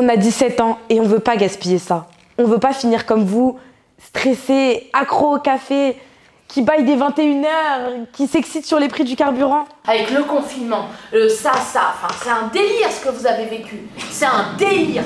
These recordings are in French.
On a 17 ans et on veut pas gaspiller ça. On veut pas finir comme vous, stressé, accro au café, qui baille des 21h, qui s'excite sur les prix du carburant. Avec le confinement, enfin, c'est un délire ce que vous avez vécu. C'est un délire.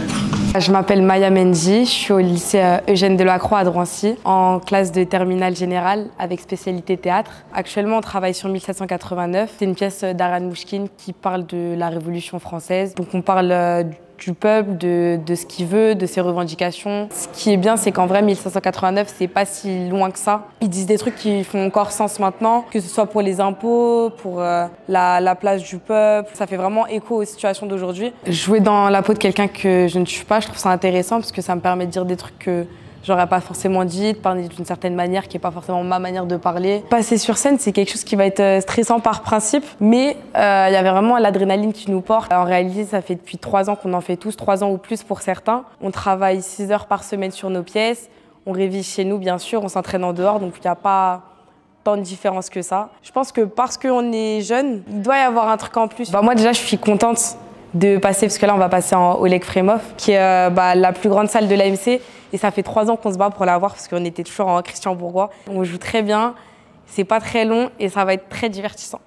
Je m'appelle Maya Menji, je suis au lycée Eugène Delacroix à Drancy, en classe de terminale générale avec spécialité théâtre. Actuellement, on travaille sur 1789. C'est une pièce d'Ariane Mouchkine qui parle de la Révolution française. Donc on parle du peuple, de ce qu'il veut, de ses revendications. Ce qui est bien, c'est qu'en vrai, 1589, c'est pas si loin que ça. Ils disent des trucs qui font encore sens maintenant, que ce soit pour les impôts, pour la place du peuple. Ça fait vraiment écho aux situations d'aujourd'hui. Jouer dans la peau de quelqu'un que je ne suis pas, je trouve ça intéressant parce que ça me permet de dire des trucs que j'aurais pas forcément dit, de parler d'une certaine manière qui est pas forcément ma manière de parler. Passer sur scène, c'est quelque chose qui va être stressant par principe, mais il y avait vraiment l'adrénaline qui nous porte. En réalité, ça fait depuis 3 ans qu'on en fait tous, 3 ans ou plus pour certains. On travaille 6 heures par semaine sur nos pièces, on révise chez nous bien sûr, on s'entraîne en dehors, donc il n'y a pas tant de différence que ça. Je pense que parce qu'on est jeune, il doit y avoir un truc en plus. Moi déjà, je suis contente de passer, parce que là on va passer en Oleg Fremov, qui est la plus grande salle de l'AMC. Et ça fait 3 ans qu'on se bat pour l'avoir parce qu'on était toujours en Christian Bourgois. On joue très bien, c'est pas très long et ça va être très divertissant.